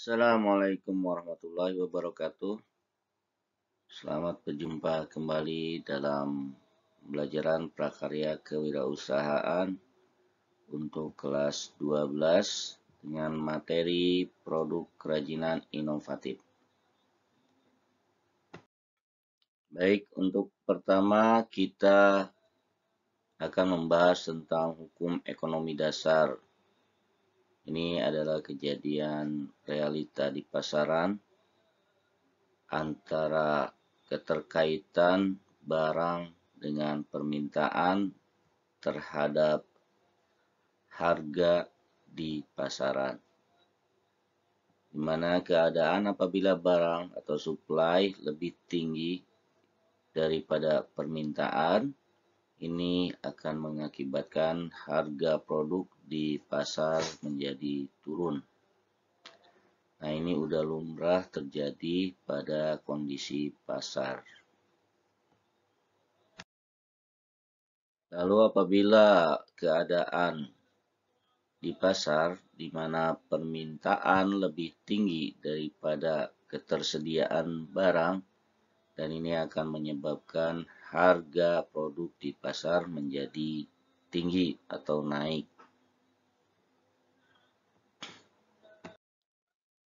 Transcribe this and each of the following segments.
Assalamualaikum warahmatullahi wabarakatuh. Selamat berjumpa kembali dalam pembelajaran prakarya kewirausahaan untuk kelas 12 dengan materi produk kerajinan inovatif. Baik, untuk pertama kita akan membahas tentang hukum ekonomi dasar. Ini adalah kejadian realita di pasaran antara keterkaitan barang dengan permintaan terhadap harga di pasaran, di mana keadaan apabila barang atau supply lebih tinggi daripada permintaan, ini akan mengakibatkan harga produk di pasar menjadi turun. Nah, ini udah lumrah terjadi pada kondisi pasar. Lalu apabila keadaan di pasar di mana permintaan lebih tinggi daripada ketersediaan barang, dan ini akan menyebabkan harga produk di pasar menjadi tinggi atau naik.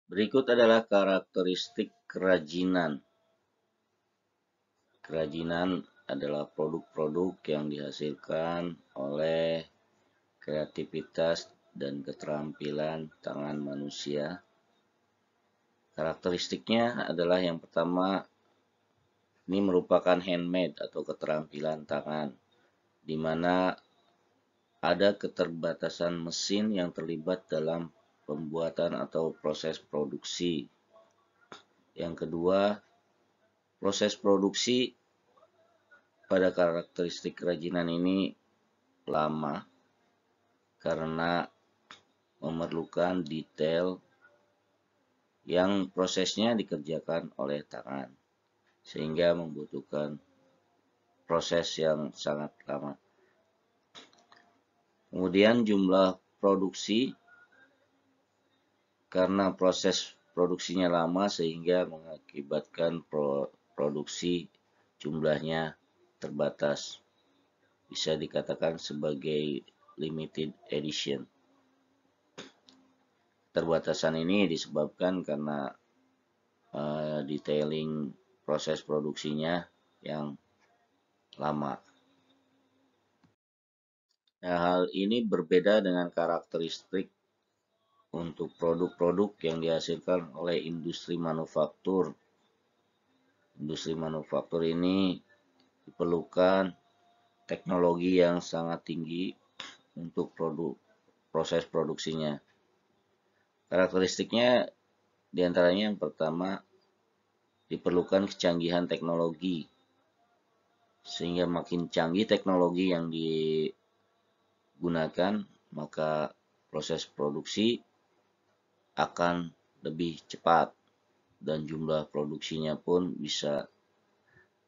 Berikut adalah karakteristik kerajinan. Kerajinan adalah produk-produk yang dihasilkan oleh kreativitas dan keterampilan tangan manusia. Karakteristiknya adalah yang pertama, ini merupakan handmade atau keterampilan tangan, di mana ada keterbatasan mesin yang terlibat dalam pembuatan atau proses produksi. Yang kedua, proses produksi pada karakteristik kerajinan ini lama karena memerlukan detail yang prosesnya dikerjakan oleh tangan, sehingga membutuhkan proses yang sangat lama. Kemudian jumlah produksi, karena proses produksinya lama sehingga mengakibatkan produksi jumlahnya terbatas. Bisa dikatakan sebagai limited edition. Keterbatasan ini disebabkan karena detailing proses produksinya yang lama. Nah, hal ini berbeda dengan karakteristik untuk produk-produk yang dihasilkan oleh industri manufaktur. Industri manufaktur ini diperlukan teknologi yang sangat tinggi untuk proses produksinya. Karakteristiknya diantaranya yang pertama, diperlukan kecanggihan teknologi, sehingga makin canggih teknologi yang digunakan, maka proses produksi akan lebih cepat dan jumlah produksinya pun bisa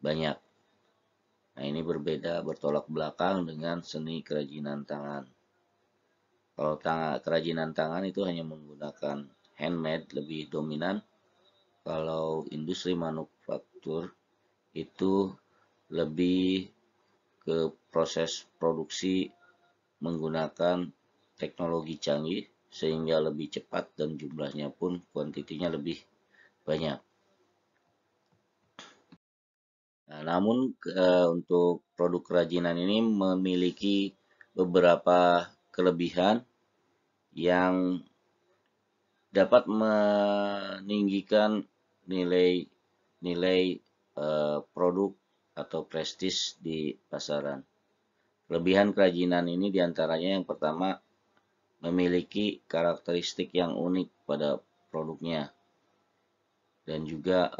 banyak. Nah, ini berbeda, bertolak belakang dengan seni kerajinan tangan. Kalau kerajinan tangan itu hanya menggunakan handmade lebih dominan, kalau industri manufaktur itu lebih ke proses produksi menggunakan teknologi canggih sehingga lebih cepat dan jumlahnya pun kuantitinya lebih banyak. Nah, namun untuk produk kerajinan ini memiliki beberapa kelebihan yang dapat meninggikan nilai produk atau prestis di pasaran. Kelebihan kerajinan ini diantaranya yang pertama, memiliki karakteristik yang unik pada produknya, dan juga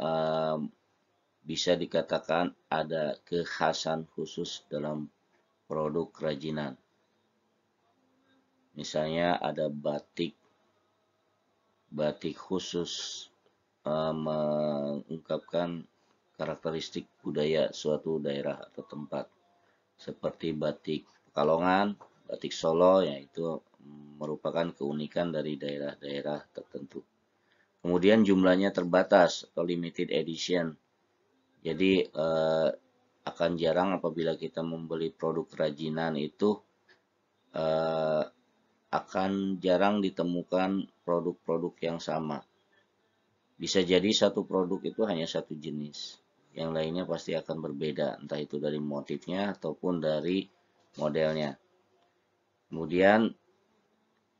bisa dikatakan ada kekhasan khusus dalam produk kerajinan. Misalnya ada batik khusus mengungkapkan karakteristik budaya suatu daerah atau tempat, seperti batik Pekalongan, batik Solo, yaitu merupakan keunikan dari daerah-daerah tertentu. Kemudian jumlahnya terbatas atau limited edition. Jadi akan jarang apabila kita membeli produk kerajinan itu akan jarang ditemukan produk-produk yang sama. Bisa jadi satu produk itu hanya satu jenis, yang lainnya pasti akan berbeda, entah itu dari motifnya ataupun dari modelnya. Kemudian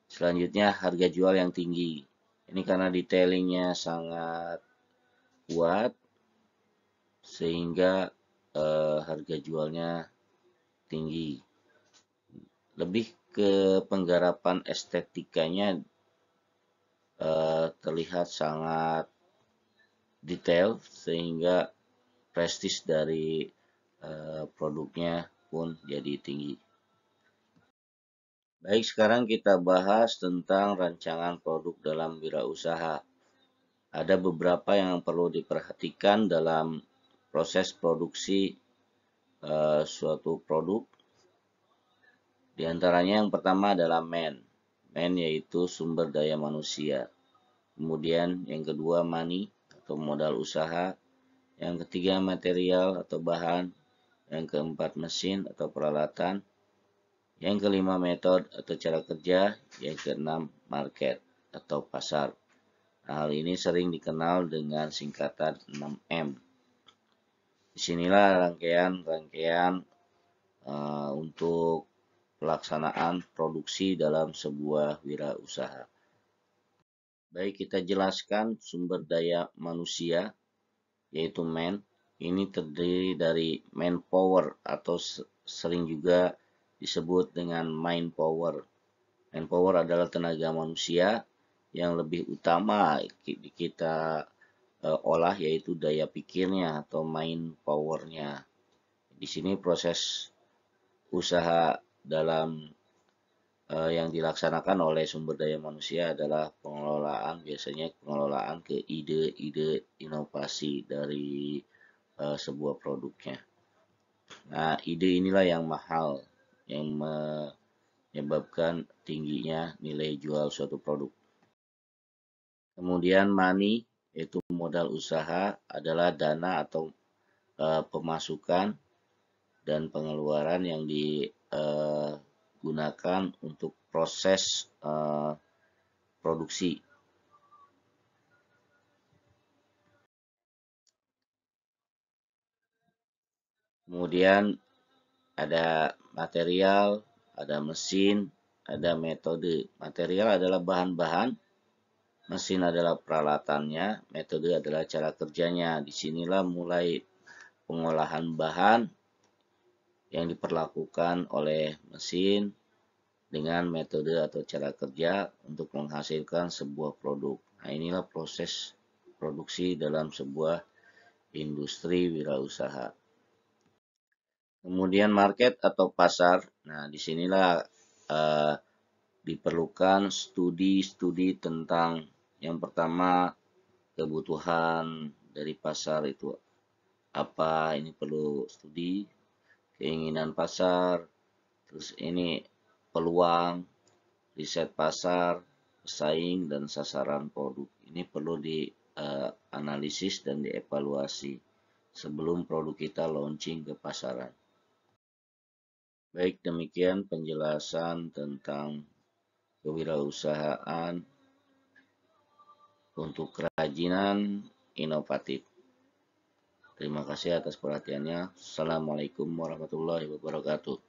selanjutnya harga jual yang tinggi. Ini karena detailingnya sangat kuat sehingga harga jualnya tinggi. Lebih ke penggarapan estetikanya terlihat sangat detail sehingga prestis dari produknya pun jadi tinggi. Baik, sekarang kita bahas tentang rancangan produk dalam wirausaha. Ada beberapa yang perlu diperhatikan dalam proses produksi suatu produk. Di antaranya yang pertama adalah man. Man yaitu sumber daya manusia. Kemudian yang kedua money atau modal usaha. Yang ketiga material atau bahan. Yang keempat mesin atau peralatan. Yang kelima metode atau cara kerja. Yang keenam market atau pasar. Nah, hal ini sering dikenal dengan singkatan 6M. Disinilah rangkaian-rangkaian untuk pelaksanaan produksi dalam sebuah wirausaha. Baik, kita jelaskan sumber daya manusia, yaitu man. Ini terdiri dari manpower atau sering juga disebut dengan mind power. Manpower adalah tenaga manusia yang lebih utama kita olah, yaitu daya pikirnya atau mind powernya. Di sini proses usaha dalam yang dilaksanakan oleh sumber daya manusia adalah biasanya pengelolaan ke ide-ide inovasi dari sebuah produknya. Nah, ide inilah yang mahal, yang menyebabkan tingginya nilai jual suatu produk. Kemudian money, yaitu modal usaha, adalah dana atau pemasukan dan pengeluaran yang digunakan untuk proses produksi. Kemudian ada material, ada mesin, ada metode. Material adalah bahan-bahan, mesin adalah peralatannya, metode adalah cara kerjanya. Disinilah mulai pengolahan bahan yang diperlakukan oleh mesin dengan metode atau cara kerja untuk menghasilkan sebuah produk. Nah, inilah proses produksi dalam sebuah industri wirausaha. Kemudian market atau pasar. Nah, disinilah diperlukan studi-studi tentang yang pertama kebutuhan dari pasar itu apa, ini perlu studi, keinginan pasar, terus ini peluang, riset pasar, pesaing, dan sasaran produk. Ini perlu dianalisis dan dievaluasi sebelum produk kita launching ke pasaran. Baik, demikian penjelasan tentang kewirausahaan untuk kerajinan inovatif. Terima kasih atas perhatiannya. Assalamualaikum warahmatullahi wabarakatuh.